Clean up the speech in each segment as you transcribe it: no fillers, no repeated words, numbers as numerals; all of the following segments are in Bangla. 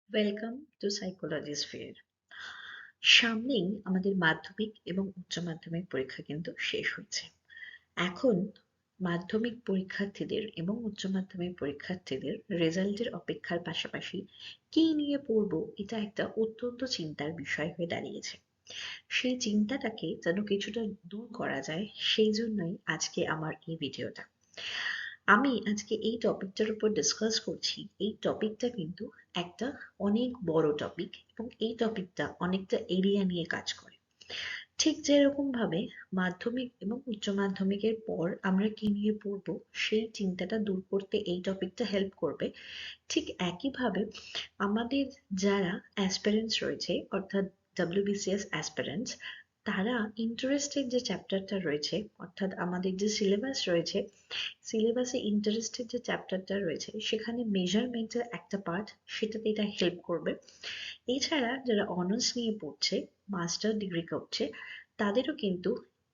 Welcome to psychology sphere. সামনেই আমাদের মাধ্যমিক এবং উচ্চ মাধ্যমিক পরীক্ষা কিন্তু শেষ হচ্ছে। এখন মাধ্যমিক পরীক্ষার্থীদের এবং উচ্চ মাধ্যমিক পরীক্ষার্থীদের রেজাল্টের অপেক্ষার পাশাপাশি কি নিয়ে পড়বো এটা একটা অত্যন্ত চিন্তার বিষয় হয়ে দাঁড়িয়েছে। সেই চিন্তাটাকে যেন কিছুটা দূর করা যায়, সেই জন্যই আজকে আমার এই ভিডিওটা। আমি আজকে এই টপিকটার উপর ডিসকাস করছি। এই টপিকটা কিন্তু একটা অনেক বড় টপিক এবং এই টপিকটা অনেকটা এরিয়া নিয়ে কাজ করে। ঠিক যেরকম ভাবে মাধ্যমিক এবং উচ্চ মাধ্যমিকের পর আমরা কি নিয়ে পড়বো সেই চিন্তাটা দূর করতে এই টপিকটা হেল্প করবে, ঠিক একইভাবে আমাদের যারা অ্যাসপিরেন্টস রয়েছে, অর্থাৎ WBCS অ্যাসপিরেন্টস, তারা ইন্টারেস্টের যে চ্যাপ্টারটা রয়েছে, অর্থাৎ আমাদের যে সিলেবাস রয়েছে, সিলেবাসে ইন্টারেস্টের যে চ্যাপ্টারটা রয়েছে সেখানে মেজারমেন্টের একটা পার্ট, সেটাতে এটা হেল্প করবে। এছাড়া যারা অনার্স নিয়ে পড়ছে, মাস্টার ডিগ্রি করছে, তাদেরও কিন্তু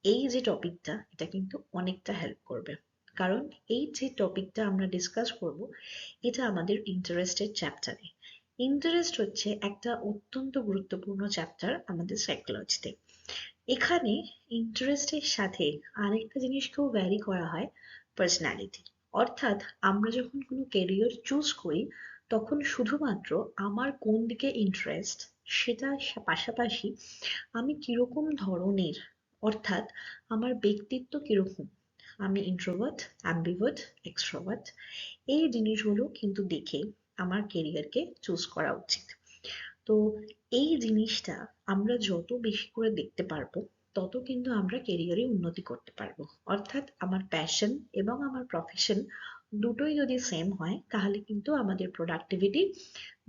এই যে টপিকটা, এটা কিন্তু অনেকটা হেল্প করবে। কারণ এই যে টপিকটা আমরা ডিসকাস করব, এটা আমাদের ইন্টারেস্টের চ্যাপ্টারে। ইন্টারেস্ট হচ্ছে একটা অত্যন্ত গুরুত্বপূর্ণ চ্যাপ্টার আমাদের সাইকোলজিতে। এখানে ইন্টারেস্টের সাথে আরেকটা জিনিসকেও ভ্যারি করা হয়, পার্সোনালিটি। অর্থাৎ আমরা যখন কোনো কেরিয়ার চুজ করি, তখন শুধুমাত্র আমার কোন দিকে ইন্টারেস্ট, সেটা পাশাপাশি আমি কিরকম ধরনের, অর্থাৎ আমার ব্যক্তিত্ব কিরকম, আমি ইন্ট্রোভার্ট, অ্যাম্বিভার্ট, এক্সট্রোভার্ট, এই জিনিসগুলো কিন্তু দেখে আমার কেরিয়ারকে চুজ করা উচিত। তো এই জিনিসটা আমরা যত বেশি করে দেখতে পারবো, তত কিন্তু আমরা কেরিয়ারে উন্নতি করতে পারবো। অর্থাৎ আমার প্যাশন এবং আমার প্রফেশন দুটোই যদি সেম হয়, তাহলে কিন্তু আমাদের প্রোডাক্টিভিটি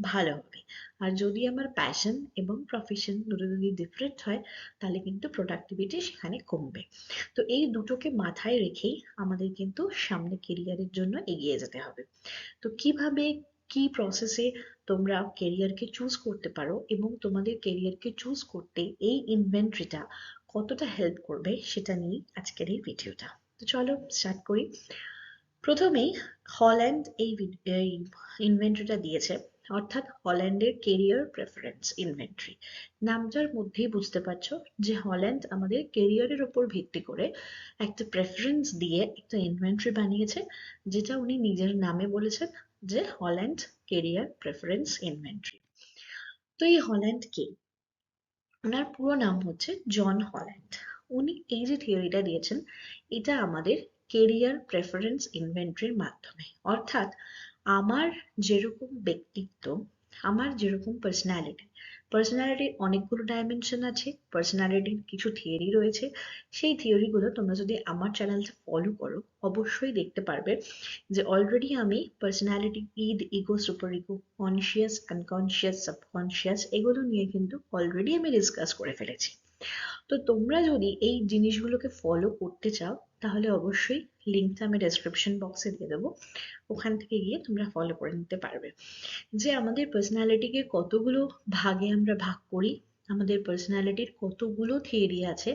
ভালো হবে। আর যদি আমার প্যাশন এবং প্রফেশন দুটো যদি ডিফারেন্ট হয়, তাহলে কিন্তু প্রোডাক্টিভিটি সেখানে কমবে। তো এই দুটোকে মাথায় রেখেই আমাদের কিন্তু সামনে কেরিয়ারের জন্য এগিয়ে যেতে হবে। তো কিভাবে, কি প্রসেসে তোমরা কেরিয়ারকে চুজ করতে পারো এবং তোমাদের কেরিয়ারকে চুজ করতে এই ইনভেন্টরিটা কতটা হেল্প করবে, সেটা নিয়ে আজকের এই ভিডিওটা। তো চলো স্টার্ট করি। প্রথমেই হল্যান্ড এই ইনভেন্টরিটা দিয়েছে, অর্থাৎ হল্যান্ডের কেরিয়ার প্রেফারেন্স ইনভেন্টরি। নামটার মধ্যেই বুঝতে পারছো যে হল্যান্ড আমাদের কেরিয়ারের উপর ভিত্তি করে একটা প্রেফারেন্স দিয়ে একটা ইনভেন্টরি বানিয়েছে, যেটা উনি নিজের নামে বলেছেন যে হল্যান্ড কেরিয়ার প্রেফারেন্স ইনভেন্টরি। তো এই হল্যান্ড কে? ওনার পুরো নাম হচ্ছে জন হল্যান্ড। উনি এই যে থিওরিটা দিয়েছেন, এটা আমাদের কেরিয়ার প্রেফারেন্স ইনভেন্টরির মাধ্যমে, অর্থাৎ আমার যেরকম ব্যক্তিত্ব, আমার যেরকম পার্সোনালিটি, পার্সোনালিটির অনেকগুলো ডাইমেনশন আছে, পার্সোনালিটির কিছু থিওরি রয়েছে। সেই থিওরিগুলো তোমরা যদি আমার চ্যানেলটা ফলো করো, অবশ্যই দেখতে পারবে যে অলরেডি আমি personality, ego, super ego, conscious, unconscious, subconscious, এগুলো নিয়ে কিন্তু অলরেডি আমি ডিসকাস করে ফেলেছি। তো তোমরা যদি এই জিনিসগুলোকে ফলো করতে চাও, তাহলে অবশ্যই লিঙ্কটা আমি ডেসক্রিপশন বক্সে দিয়ে দেবো, ওখান থেকে গিয়ে তোমরা ফলো করে নিতে পারবে। যে আমাদের পার্সোনালিটিকে কতগুলো ভাগে আমরা ভাগ করি, আমাদের পার্সোনালিটির কতগুলো থিওরি আছে,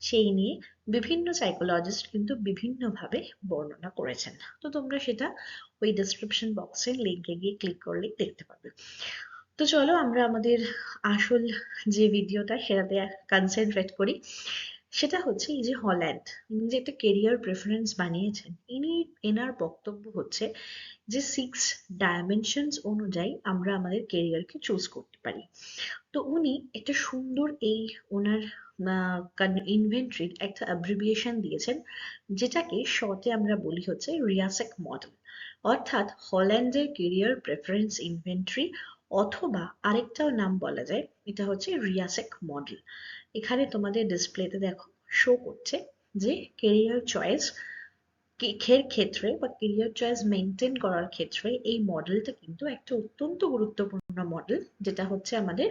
সেই নিয়ে বিভিন্ন সাইকোলজিস্ট কিন্তু বিভিন্নভাবে বর্ণনা করেছেন। তো তোমরা সেটা ওই ডেসক্রিপশন বক্সে লিঙ্কে গিয়ে ক্লিক করলেই দেখতে পাবে। তো চলো আমরা আমাদের আসল যে ভিডিওটা, সেটাতে কনসেন্ট্রেট করি। সেটা হচ্ছে এই যে হল্যান্ড, ইনি যে একটা কেরিয়ার প্রেফারেন্স বানিয়েছেন, এনার বক্তব্য হচ্ছে যে 6 ডাইমেনশনস অনুযায়ী আমরা আমাদের কেরিয়ারকে চুজ করতে পারি। তো উনি একটা সুন্দর এই ওনার ইনভেন্টরির একটা অ্যাব্রিভিয়েশন দিয়েছেন, যেটাকে শর্টে আমরা বলি হচ্ছে রিয়াসেক মডেল, অর্থাৎ হল্যান্ডের কেরিয়ার প্রেফারেন্স ইনভেন্টরি, অথবা আরেকটাও নাম বলা যায়, এটা হচ্ছে রিয়াসেক মডেল। এখানে তোমাদের ডিসপ্লেতে দেখো শো করছে যে কেরিয়ার চয়েস ক্ষেত্রে বা কেরিয়ার চয়েস মেনটেন করার ক্ষেত্রে এই মডেলটা কিন্তু একটা অত্যন্ত গুরুত্বপূর্ণ মডেল, যেটা হচ্ছে আমাদের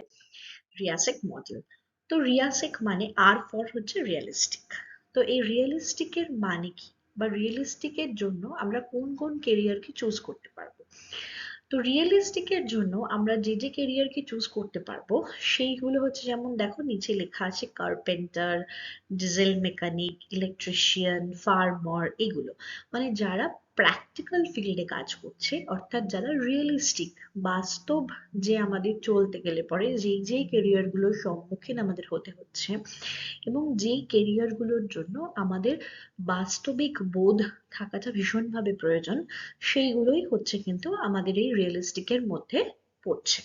রিয়াসেক মডেল। তো রিয়াসেক মানে আর ফর হচ্ছে রিয়েলিস্টিক। তো এই রিয়েলিস্টিকের মানে কি, বা রিয়েলিস্টিকের জন্য আমরা কোন কোন কেরিয়ারকে চুজ করতে পারবো। তো রিয়েলিস্টিকের জন্য আমরা যে যে কেরিয়ারকে চুজ করতে পারবো, সেইগুলো হচ্ছে, যেমন দেখো নিচে লেখা আছে carpenter, diesel mechanic, electrician, farmer, এগুলো মানে যারা প্র্যাকটিক্যাল ফিল্ডে কাজ করছে, অর্থাৎ যারা রিয়েলিস্টিক, বাস্তব, যে আমাদের চলতে গেলে পরে যেই কেরিয়ারগুলোর সম্মুখীন আমাদের হতে হচ্ছে এবং যেই কেরিয়ারগুলোর জন্য আমাদের বাস্তবিক বোধ থাকাটা ভীষণভাবে প্রয়োজন, সেইগুলোই হচ্ছে কিন্তু আমাদের এই রিয়েলিস্টিকের মধ্যে পড়ছে।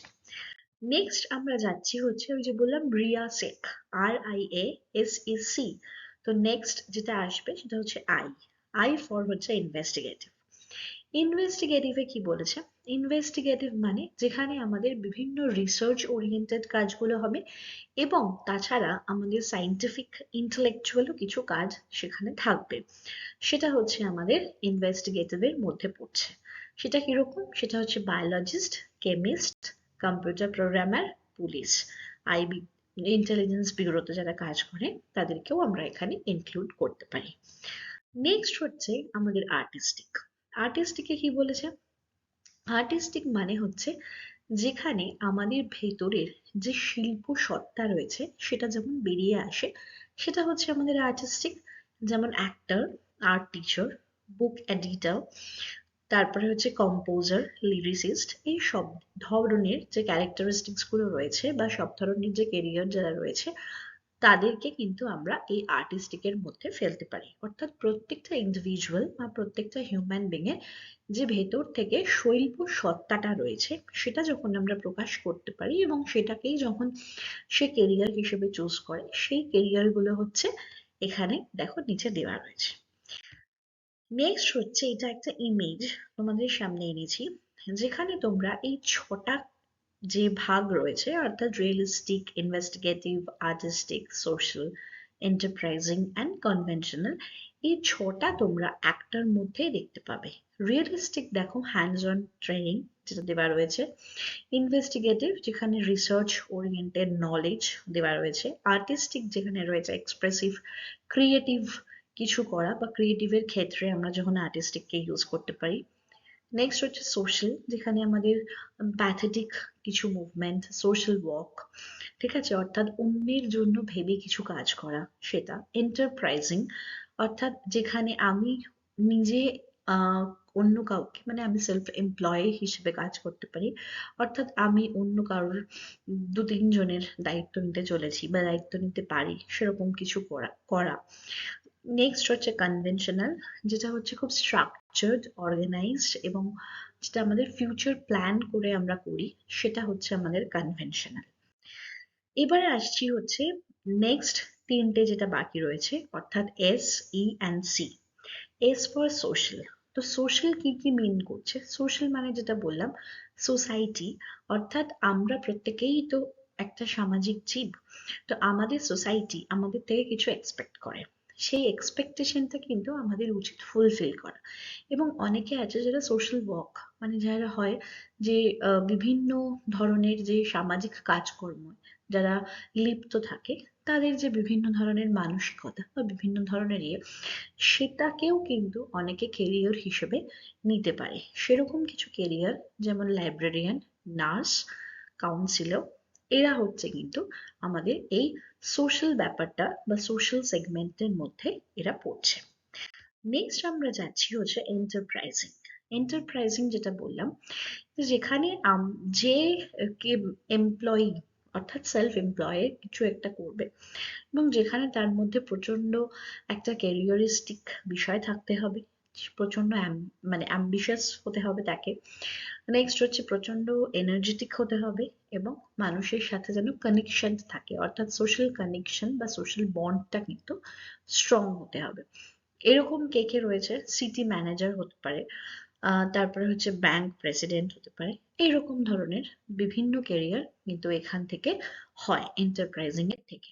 নেক্সট আমরা যাচ্ছি হচ্ছে ওই যে বললাম রিয়া সেক, RIASEC। তো নেক্সট যেটা আসবে সেটা হচ্ছে আই ফর হচ্ছে ইনভেস্টিগেটিভ। ইনভেস্টিগেটিভে কি বলেছে? ইনভেস্টিগেটিভ মানে যেখানে আমাদের বিভিন্ন রিসার্চ ওরিয়েন্টেড কাজগুলো হবে এবং তাছাড়া আমাদের সায়েন্টিফিক ইন্টেলেকচুয়ালও কিছু কাজ সেখানে থাকবে, সেটা হচ্ছে আমাদের ইনভেস্টিগেটিভের মধ্যে পড়ছে। সেটা কিরকম? সেটা হচ্ছে biologist, chemist, computer programmer, police, IB, intelligence ব্যুরোতে যারা কাজ করে তাদেরকেও আমরা এখানে ইনক্লুড করতে পারি। নেক্সট হচ্ছে আমাদের আর্টিস্টিক। আর্টিস্টিকে কি বলেছে? আর্টিস্টিক মানে হচ্ছে যেখানে আমাদের ভেতরের যে শিল্প সত্তা রয়েছে সেটা যেমন বেরিয়ে আসে, সেটা হচ্ছে আমাদের আর্টিস্টিক। যেমন অ্যাক্টর, আর্ট টিচার, বুক এডিটর, তারপরে হচ্ছে কম্পোজার, লিরিসিস্ট, এই সব ধরনের যে ক্যারেক্টারিস্টিক্স গুলো রয়েছে বা সব ধরনের যে কেরিয়ার যারা রয়েছে তাদেরকে কিন্তু আমরা এই আর্টিস্টিকের মধ্যে ফেলতে পারি। অর্থাৎ প্রত্যেকটা ইন্ডিভিজুয়াল বা প্রত্যেকটা হিউম্যান বিং এর যে ভেতর থেকে শৈল্প সত্তাটা রয়েছে সেটা যখন আমরা প্রকাশ করতে পারি এবং সেটাকেই যখন সে কেরিয়ার হিসেবে চুজ করে, সেই কেরিয়ার গুলো হচ্ছে এখানে দেখো নিচে দেওয়া রয়েছে। নেক্সট হচ্ছে এটা একটা ইমেজ তোমাদের সামনে এনেছি, যেখানে তোমরা এই ছটা যে ভাগ রয়েছে অর্থাৎ realistic, investigative, artistic, social, enterprising and conventional, এই ছটা তোমরা একটার মধ্যেই দেখতে পাবে। রিয়েলিস্টিক দেখো হ্যান্ডস অন ট্রেনিং যেটা দেওয়া রয়েছে, ইনভেস্টিগেটিভ যেখানে রিসার্চ ওরিয়েন্টেড নলেজ দেওয়া রয়েছে, আর্টিস্টিক যেখানে রয়েছে এক্সপ্রেসিভ, ক্রিয়েটিভ কিছু করা বা ক্রিয়েটিভের ক্ষেত্রে আমরা যখন আর্টিস্টিককে ইউজ করতে পারি। নেক্সট হচ্ছে সোশ্যাল, যেখানে আমাদের প্যাথেটিক কিছু মুভমেন্ট, সোশ্যাল ওয়ার্ক, ঠিক আছে, অর্থাৎ অন্যের জন্য ভেবে কিছু কাজ করা সেটা। এন্টারপ্রাইজিং অর্থাৎ যেখানে আমি নিজে আহ, অন্য কাউকে, মানে আমি সেলফ এমপ্লয় হিসেবে কাজ করতে পারি, অর্থাৎ আমি অন্য কারোর দু তিন জনের দায়িত্ব নিতে চলেছি বা দায়িত্ব নিতে পারি, সেরকম কিছু করা করা। নেক্সট হচ্ছে কনভেনশনাল, যেটা হচ্ছে খুব স্ট্রাকচার্ড, অর্গানাইজড এবং যেটা আমাদের ফিউচার প্ল্যান করে আমরা করি, সেটা হচ্ছে আমাদের কনভেনশনাল। এবারে আসছি হচ্ছে নেক্সট তিনটে যেটা বাকি রয়েছে, অর্থাৎ SE and C। S for social. তো সোশ্যাল কি কি মিন করছে? সোশ্যাল মানে যেটা বললাম সোসাইটি, অর্থাৎ আমরা প্রত্যেকেই তো একটা সামাজিক জীব। তো আমাদের সোসাইটি আমাদের থেকে কিছু এক্সপেক্ট করে, সেই এক্সপেকটেশনটা কিন্তু আমাদের উচিত ফুলফিল করা। এবং অনেকে আছে যারা সোশ্যাল ওয়ার্ক, মানে যারা হয় যে বিভিন্ন ধরনের যে সামাজিক কাজকর্ম যারা লিপ্ত থাকে, তাদের যে বিভিন্ন ধরনের মানসিকতা বা বিভিন্ন ধরনের সেটাকেও কিন্তু অনেকে কেরিয়ার হিসেবে নিতে পারে। সেরকম কিছু কেরিয়ার যেমন লাইব্রেরিয়ান, নার্স, কাউন্সিলর, এরা হচ্ছে কিন্তু আমাদের এই সোশ্যাল ব্যাপারটা বা সোশ্যাল সেগমেন্টের মধ্যে এরা পড়ছে। নেক্সট আমরা যাচ্ছি হচ্ছে এন্টারপ্রাইজিং। এন্টারপ্রাইজিং যেটা বললাম যেখানে যে এমপ্লয়ি অর্থাৎ সেলফ এমপ্লয়ের কিছু একটা করবে এবং যেখানে তার মধ্যে প্রচন্ড একটা ক্যারিয়ারিস্টিক বিষয় থাকতে হবে, প্রচন্ড মানে অ্যাম্বিশাস হতে হবে তাকে। নেক্সট হচ্ছে প্রচন্ড এনার্জেটিক হতে হবে এবং মানুষের সাথে যেন কানেকশন থাকে, অর্থাৎ সোশ্যাল কানেকশন বা সোশ্যাল বন্ডটা কিন্তু স্ট্রং হতে হবে। এরকম কে কে রয়েছে? সিটি ম্যানেজার হতে পারে, তারপরে হচ্ছে ব্যাংক প্রেসিডেন্ট হতে পারে, এইরকম ধরনের বিভিন্ন ক্যারিয়ার কিন্তু এখান থেকে হয় এন্টারপ্রাইজিং এর থেকে।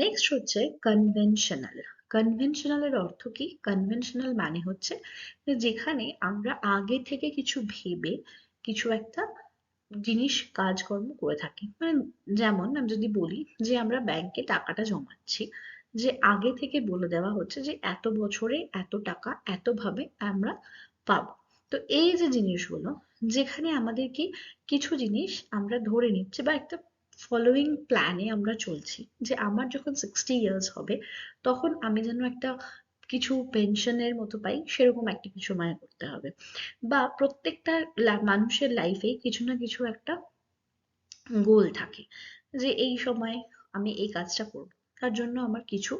নেক্সট হচ্ছে কনভেনশনাল। কনভেনশনালের অর্থ কি? কনভেনশনাল মানে হচ্ছে যে যেখানে আমরা আগে থেকে কিছু ভেবে কিছু একটা জিনিস কাজকর্ম করে থাকি। মানে যেমন আমি যদি বলি যে আমরা ব্যাংকে টাকাটা জমাচ্ছি, যে আগে থেকে বলে দেওয়া হচ্ছে যে এত বছরে এত টাকা এত ভাবে আমরা পাবো। তো এই যে জিনিসগুলো, যেখানে আমাদের কি কিছু জিনিস আমরা ধরে নিচ্ছি বা একটা ফলোয়িং প্ল্যানে আমরা চলছি, যে আমার যখন 60 ইয়ার্স হবে তখন আমি যেন একটা কিছু পেনশনের মতো পাই সেরকম একটা কিছু মানে করতে হবে। বা প্রত্যেকটা মানুষের লাইফে কিছু না কিছু একটা গোল থাকে যে এই সময় আমি এই কাজটা করব, তার জন্য আমার কিছু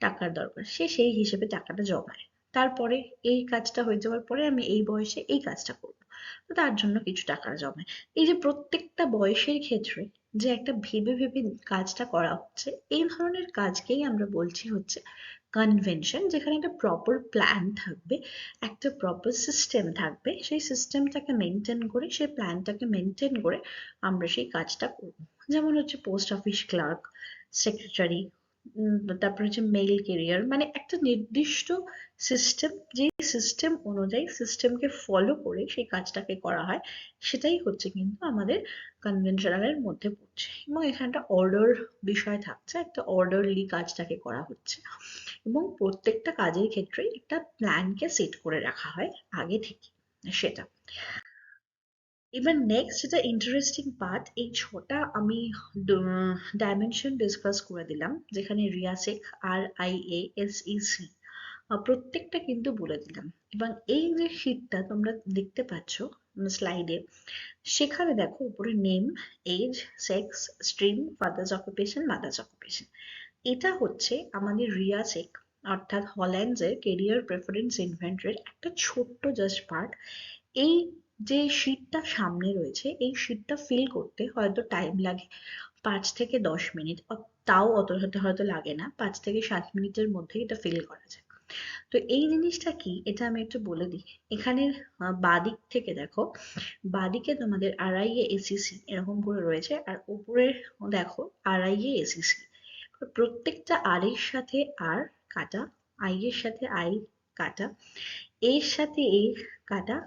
টাকার দরকার, সে সেই হিসেবে টাকাটা জমায়। তারপরে এই কাজটা হয়ে যাওয়ার পরে আমি এই বয়সে এই কাজটা করব, তো তার জন্য কিছু টাকা জমায়। এই যে প্রত্যেকটা বয়সের ক্ষেত্রে যে একটা ভেবে ভেবে কাজটা করা হচ্ছে, এই ধরনের কাজকেই আমরা বলছি হচ্ছে কনভেনশন, যেখানে একটা প্রপার প্ল্যান থাকবে, একটা প্রপার সিস্টেম থাকবে, সেই সিস্টেমটাকে মেনটেন করে, সেই প্ল্যানটাকে মেনটেন করে আমরা সেই কাজটা করব। যেমন হচ্ছে পোস্ট অফিস ক্লার্ক, সেক্রেটারি, তারপর হচ্ছে মেল কেরিয়ার, মানে একটা নির্দিষ্ট সিস্টেম, যে সিস্টেম অনুযায়ী সিস্টেমকে ফলো করে সেই কাজটাকে করা হয়, সেটাই হচ্ছে কিন্তু আমাদের কনভেনশনালের মধ্যে পড়ছে। এবং এখানে একটা অর্ডার বিষয় থাকছে, একটা অর্ডারলি কাজটাকে করা হচ্ছে, এবং প্রত্যেকটা কাজের ক্ষেত্রে একটা প্ল্যানকে সেট করে রাখা হয় আগে থেকে সেটা। এবার নেক্সট যেটা ইন্টারেস্টিং পার্ট, এই ছটা আমি ডাইমেনশন ডিসকাস করে দিলাম, যেখানে রিয়াসেক, RIASEC প্রত্যেকটা কিন্তু বলে দিলাম। এবং এই যে শীটটা তোমরা দেখতে পাচ্ছ স্লাইডে, সেখানে দেখো উপরে name, age, sex, stream, father's occupation, mother's occupation. এটা হচ্ছে আমাদের রিয়াসেক অর্থাৎ হল্যান্ডসের কেরিয়ার প্রেফারেন্স ইনভেন্টরির একটা ছোট্ট জাস্ট পার্ট। এই যে শীটটা সামনে রয়েছে, এই শীটটা ফিল করতে হয়তো টাইম লাগে 5 থেকে 10 মিনিট, তাও অত হয়তো লাগে না, 5 থেকে 7 মিনিটের মধ্যে এটা ফিল করা যায়। তো এই জিনিসটা কি, এটা আমি একটু বলে দিই। এখানে বাদিক থেকে দেখো, বাদিকে তোমাদের RIASEC এরকম করে রয়েছে, আর উপরে দেখো RIASEC। প্রত্যেকটা আর এর সাথে আর কাটা, আই এর সাথে আই কাটা, এর সাথে এ কাটা,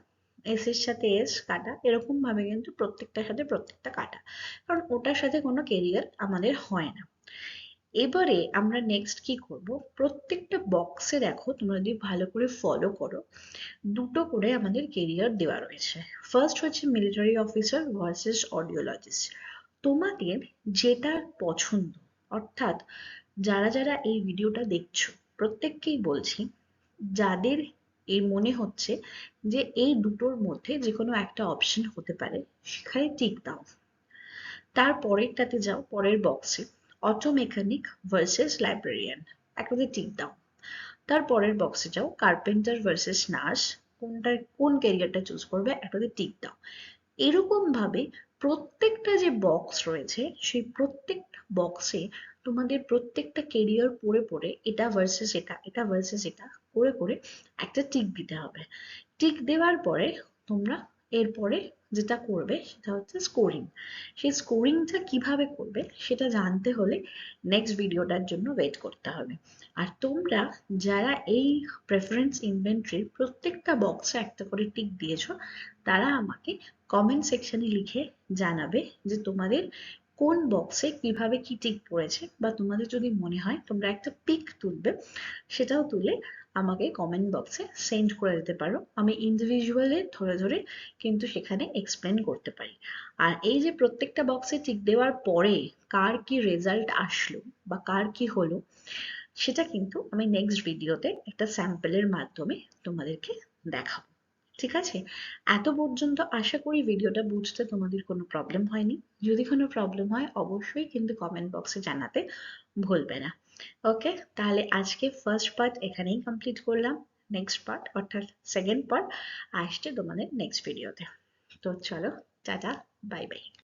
এস এর সাথে এস কাটা, এরকম ভাবে কিন্তু প্রত্যেকটার সাথে প্রত্যেকটা কাটা, কারণ ওটার সাথে কোনো কেরিয়ার আমাদের হয় না। এবারে আমরা নেক্সট কি করব, প্রত্যেকটা বক্সে দেখো, তোমরা যদি ভালো করে ফলো করো, দুটো করে আমাদের কেরিয়ার দেওয়া রয়েছে। ফার্স্ট হচ্ছে মিলিটারি অফিসার ভার্সেস অডিওলজিস্ট। তোমাদের যেটা পছন্দ, অর্থাৎ যারা যারা এই ভিডিওটা দেখছো প্রত্যেককেই বলছি, যাদের এই মনে হচ্ছে যে এই দুটোর মধ্যে যে কোনো একটা অপশন হতে পারে, সেখানে টিক দাও। তার পরেরটাতে যাও, পরের বক্সে অটো মেকানিক ভার্সেস লাইব্রেরিয়ান, একটাতে টিক দাও। তার পরের বক্সে যাও, কার্পেন্টার ভার্সেস নার্স, কোন ক্যারিয়ারটা চুজ করবে, একটাতে টিক দাও। এরকম ভাবে প্রত্যেকটা যে বক্স রয়েছে, সেই প্রত্যেকটা বক্সে তোমাদের প্রত্যেকটা কেরিয়ার পড়ে পড়ে এটা ভার্সেস এটা, এটা ভার্সেস এটা করে করে একটা টিক দিতে হবে। টিক দেওয়ার পরে তোমরা এরপরে যেটা করবে সেটা হচ্ছে স্কোরিং। সেই স্কোরিংটা কিভাবে করবে সেটা জানতে হলে নেক্সট ভিডিওটার জন্য ওয়েট করতে হবে। আর তোমরা যারা এই প্রেফারেন্স ইনভেন্টরির প্রত্যেকটা বক্সে একটা করে টিক দিয়েছো, তারা আমাকে কমেন্ট সেকশনে লিখে জানাবে যে তোমাদের কোন বক্সে কিভাবে কি টিক পড়েছে, বা তোমাদের যদি মনে হয় তোমরা একটা পিক তুলবে, সেটাও তুলে আমাকে কমেন্ট বক্সে সেন্ড করে দিতে পারো। আমি ইন্ডিভিজুয়ালি ধরে ধরে কিন্তু সেখানে এক্সপ্লেন করতে পারি। আর এই যে প্রত্যেকটা বক্সে টিক দেওয়ার পরে কার কি রেজাল্ট আসলো বা কার কি হলো, সেটা কিন্তু আমি নেক্সট ভিডিওতে একটা স্যাম্পলের মাধ্যমে তোমাদেরকে দেখাবো। ঠিক আছে? এত পর্যন্ত আশা করি ভিডিওটা বুঝতে তোমাদের কোনো প্রবলেম হয়নি। যদি কোনো প্রবলেম হয় অবশ্যই কিন্তু কমেন্ট বক্সে জানাতে ভুলবে না। ওকে, তাহলে আজকে ফার্স্ট পার্ট এখানেই কমপ্লিট করলাম। নেক্সট পার্ট অর্থাৎ সেকেন্ড পার্ট আসছে তোমাদের নেক্সট ভিডিওতে। তো চলো, টাটা, বাই বাই।